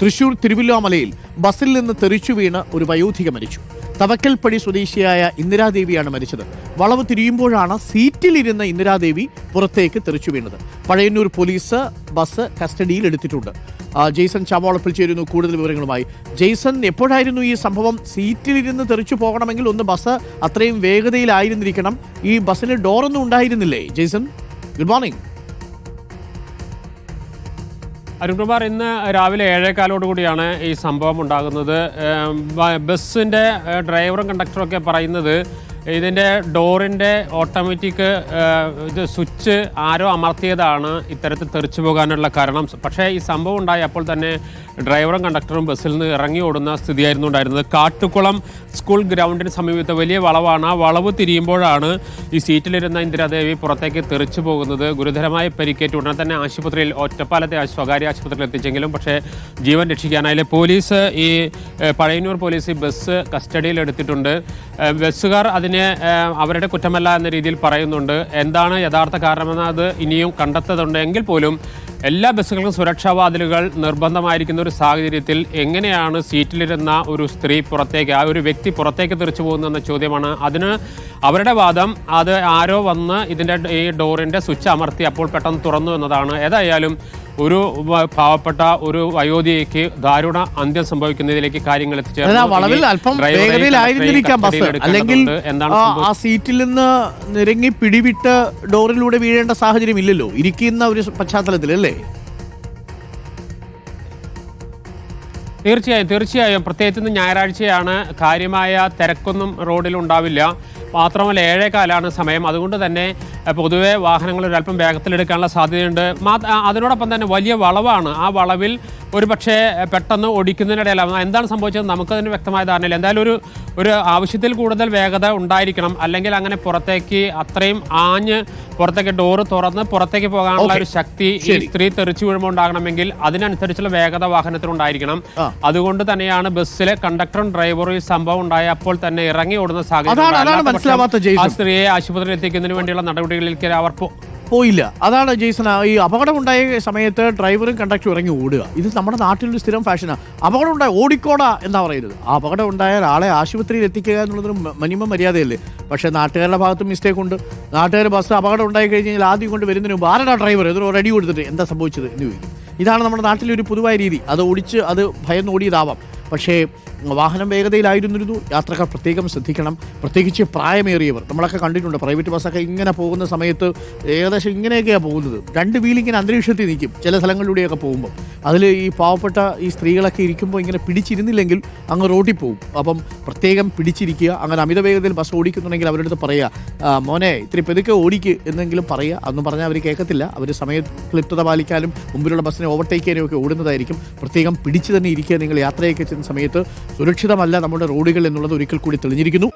തൃശൂർ തിരുവല്ലാമലയിൽ ബസ്സിൽ നിന്ന് തെറിച്ചു വീണ് ഒരു വയോധിക മരിച്ചു. തവക്കൽപ്പടി സ്വദേശിയായ ഇന്ദിരാദേവിയാണ് മരിച്ചത്. വളവ് തിരിയുമ്പോഴാണ് സീറ്റിലിരുന്ന ഇന്ദിരാദേവി പുറത്തേക്ക് തെറിച്ചു വീണത്. പഴയന്നൂർ പോലീസ് ബസ് കസ്റ്റഡിയിൽ എടുത്തിട്ടുണ്ട്. ജെയ്സൺ ചാവോളപ്പിൽ ചേരുന്നു കൂടുതൽ വിവരങ്ങളുമായി. ജെയ്സൺ, എപ്പോഴായിരുന്നു ഈ സംഭവം? സീറ്റിലിരുന്ന് തെറിച്ചു പോകണമെങ്കിൽ ഒന്ന് ബസ് അത്രയും വേഗതയിലായിരുന്നിരിക്കണം. ഈ ബസ്സിന് ഡോറൊന്നും ഉണ്ടായിരുന്നില്ലേ? Jason, good morning. അരുൺകുമാർ, ഇന്ന് രാവിലെ 7:15 ഈ സംഭവം ഉണ്ടാകുന്നത്. ബസ്സിൻ്റെ ഡ്രൈവറും കണ്ടക്ടറും ഒക്കെ പറയുന്നത് ഇതിൻ്റെ ഡോറിൻ്റെ ഓട്ടോമാറ്റിക് ഇത് സ്വിച്ച് ആരോ അമർത്തിയതാണ് ഇത്തരത്തിൽ തെറിച്ചു പോകാനുള്ള കാരണം. പക്ഷേ ഈ സംഭവം ഉണ്ടായപ്പോൾ തന്നെ ഡ്രൈവറും കണ്ടക്ടറും ബസ്സിൽ നിന്ന് ഇറങ്ങി ഓടുന്ന സ്ഥിതിയായിരുന്നു ഉണ്ടായിരുന്നത്. കാട്ടുകുളം സ്കൂൾ ഗ്രൗണ്ടിന് സമീപത്തെ വലിയ വളവാണ്. ആ വളവ് തിരിയുമ്പോഴാണ് ഈ സീറ്റിലിരുന്ന ഇന്ദിരാദേവി പുറത്തേക്ക് തെറിച്ചു പോകുന്നത്. ഗുരുതരമായി പരിക്കേറ്റ് ഉടനെ തന്നെ ആശുപത്രിയിൽ, ഒറ്റപ്പാലത്തെ സ്വകാര്യ ആശുപത്രിയിൽ എത്തിച്ചെങ്കിലും പക്ഷേ ജീവൻ രക്ഷിക്കാനായില്ല. പോലീസ്, ഈ പഴയന്നൂർ പോലീസ് ഈ ബസ് കസ്റ്റഡിയിൽ എടുത്തിട്ടുണ്ട്. ബസ്സുകാർ അതിനെ അവരുടെ കുറ്റമല്ല എന്ന രീതിയിൽ പറയുന്നുണ്ട്. എന്താണ് യഥാർത്ഥ കാരണമെന്ന് അത് ഇനിയും കണ്ടെത്തുന്നുണ്ട്. എങ്കിൽ പോലും എല്ലാ ബസ്സുകൾക്കും സുരക്ഷാവാതിലുകൾ നിർബന്ധമായിരിക്കുന്ന ഒരു സാഹചര്യത്തിൽ എങ്ങനെയാണ് സീറ്റിലിരുന്ന ഒരു സ്ത്രീ പുറത്തേക്ക്, ആ ഒരു വ്യക്തി പുറത്തേക്ക് തെറിച്ചു പോകുന്നതെന്ന ചോദ്യമാണ്. അതിന് അവരുടെ വാദം അത് ആരോ വന്ന് ഈ ഡോറിൻ്റെ സ്വിച്ച് അമർത്തി അപ്പോൾ പെട്ടെന്ന് തുറന്നു എന്നതാണ്. ഏതായാലും ഒരു പാവപ്പെട്ട ഒരു വയോധികയ്ക്ക് ദാരുണ അന്ത്യം സംഭവിക്കുന്നതിലേക്ക് കാര്യങ്ങൾ അല്ലെങ്കിൽ ആ സീറ്റിൽ നിന്ന് നിരങ്ങി പിടിവിട്ട് ഡോറിലൂടെ വീഴേണ്ട സാഹചര്യം ഇല്ലല്ലോ ഇരിക്കുന്ന ഒരു പശ്ചാത്തലത്തിൽ, അല്ലേ? തീർച്ചയായും പ്രത്യേകിച്ച് ഇന്ന് ഞായറാഴ്ചയാണ്. കാര്യമായ തിരക്കൊന്നും റോഡിൽ ഉണ്ടാവില്ല. മാത്രമല്ല 7:15 സമയം. അതുകൊണ്ട് തന്നെ പൊതുവെ വാഹനങ്ങൾ ഒരല്പം വേഗത്തിലെടുക്കാനുള്ള സാധ്യതയുണ്ട്. അതിനോടൊപ്പം തന്നെ വലിയ വളവാണ്. ആ വളവിൽ ഒരു പക്ഷേ പെട്ടെന്ന് ഓടിക്കുന്നതിനിടയിലാവും. എന്താണ് സംഭവിച്ചത് നമുക്കതിന് വ്യക്തമായ ധാരണയില്ല. എന്തായാലും ഒരു ആവശ്യത്തിൽ കൂടുതൽ വേഗത ഉണ്ടായിരിക്കണം. അല്ലെങ്കിൽ അങ്ങനെ പുറത്തേക്ക് അത്രയും ആഞ്ഞ് പുറത്തേക്ക് ഡോറ് തുറന്ന് പുറത്തേക്ക് പോകാനുള്ള ഒരു ശക്തി ഈ സ്ത്രീ തെറിച്ചു വീഴുമ്പോൾ ഉണ്ടാകണമെങ്കിൽ അതിനനുസരിച്ചുള്ള വേഗത വാഹനത്തിനുണ്ടായിരിക്കണം. അതുകൊണ്ട് തന്നെയാണ് ബസ്സിലെ കണ്ടക്ടറും ഡ്രൈവറും ഈ സംഭവം ഉണ്ടായ അപ്പോൾ തന്നെ ഇറങ്ങി ഓടുന്ന സാഹചര്യം. ആ സ്ത്രീയെ ആശുപത്രിയിൽ എത്തിക്കുന്നതിന് വേണ്ടിയുള്ള നടപടികളിലേക്ക് അവർ പോയില്ല. അതാണ് ജെയ്സൺ, ഈ അപകടമുണ്ടായ സമയത്ത് ഡ്രൈവറും കണ്ടക്ടറും ഇറങ്ങി ഓടുക. ഇത് നമ്മുടെ നാട്ടിലൊരു സ്ഥിരം ഫാഷനാണ്. അപകടം ഉണ്ടായ ഓടിക്കോടാ എന്നാ പറയുന്നത്. ആ അപകടം ഉണ്ടായാൽ ആളെ ആശുപത്രിയിൽ എത്തിക്കുക എന്നുള്ളതൊരു മിനിമം മര്യാദയല്ലേ? പക്ഷേ നാട്ടുകാരുടെ ഭാഗത്തും മിസ്റ്റേക്ക് ഉണ്ട്. നാട്ടുകാർ ബസ് അപകടം ഉണ്ടായി കഴിഞ്ഞാൽ ആദ്യം കൊണ്ട് വരുന്നതിന് മുമ്പ് ആരടാ ഡ്രൈവർ ഇതിന് റെഡി കൊടുത്തിട്ട് എന്താ സംഭവിച്ചത് എന്ന് ചോദിക്കും. ഇതാണ് നമ്മുടെ നാട്ടിലെ ഒരു പൊതുവായ രീതി. അത് ഓടിച്ച് അത് ഭയന്ന് ഓടിയതാവാം. പക്ഷേ വാഹനം വേഗതയിലായിരുന്നിരുന്നു. യാത്രക്കാർ പ്രത്യേകം ശ്രദ്ധിക്കണം. പ്രത്യേകിച്ച് പ്രായമേറിയവർ. നമ്മളൊക്കെ കണ്ടിട്ടുണ്ട് പ്രൈവറ്റ് ബസ്സൊക്കെ ഇങ്ങനെ പോകുന്ന സമയത്ത് ഏകദേശം ഇങ്ങനെയൊക്കെയാണ് പോകുന്നത്. 2 വീൽ ഇങ്ങനെ അന്തരീക്ഷത്തിൽ നിൽക്കും ചില സ്ഥലങ്ങളിലൂടെയൊക്കെ പോകുമ്പോൾ. അതിൽ ഈ പാവപ്പെട്ട ഈ സ്ത്രീകളൊക്കെ ഇരിക്കുമ്പോൾ ഇങ്ങനെ പിടിച്ചിരുന്നില്ലെങ്കിൽ അങ്ങ് റോഡിൽ പോകും. അപ്പം പ്രത്യേകം പിടിച്ചിരിക്കുക. അങ്ങനെ അമിത വേഗതയിൽ ബസ് ഓടിക്കുന്നുണ്ടെങ്കിൽ അവരുടെ അടുത്ത് പറയുക, മോനെ ഇത്തിരി പെതുക്കെ ഓടിക്ക് എന്നെങ്കിലും പറയുക. അതൊന്നും പറഞ്ഞാൽ അവർ കേൾക്കത്തില്ല. അവർ സമയക്ലിപ്തത പാലിക്കാനും മുമ്പിലുള്ള ബസ്സിനെ ഓവർടേക്ക് ചെയ്യാനും ഒക്കെ ഓടുന്നതായിരിക്കും. പ്രത്യേകം പിടിച്ച് തന്നെ ഇരിക്കുക. നിങ്ങൾ യാത്രയൊക്കെ ചെയ്യുന്ന സമയത്ത് സുരക്ഷിതമല്ല നമ്മുടെ റോഡുകൾ എന്നുള്ളത് ഒരിക്കൽ കൂടി തെളിഞ്ഞിരിക്കുന്നു.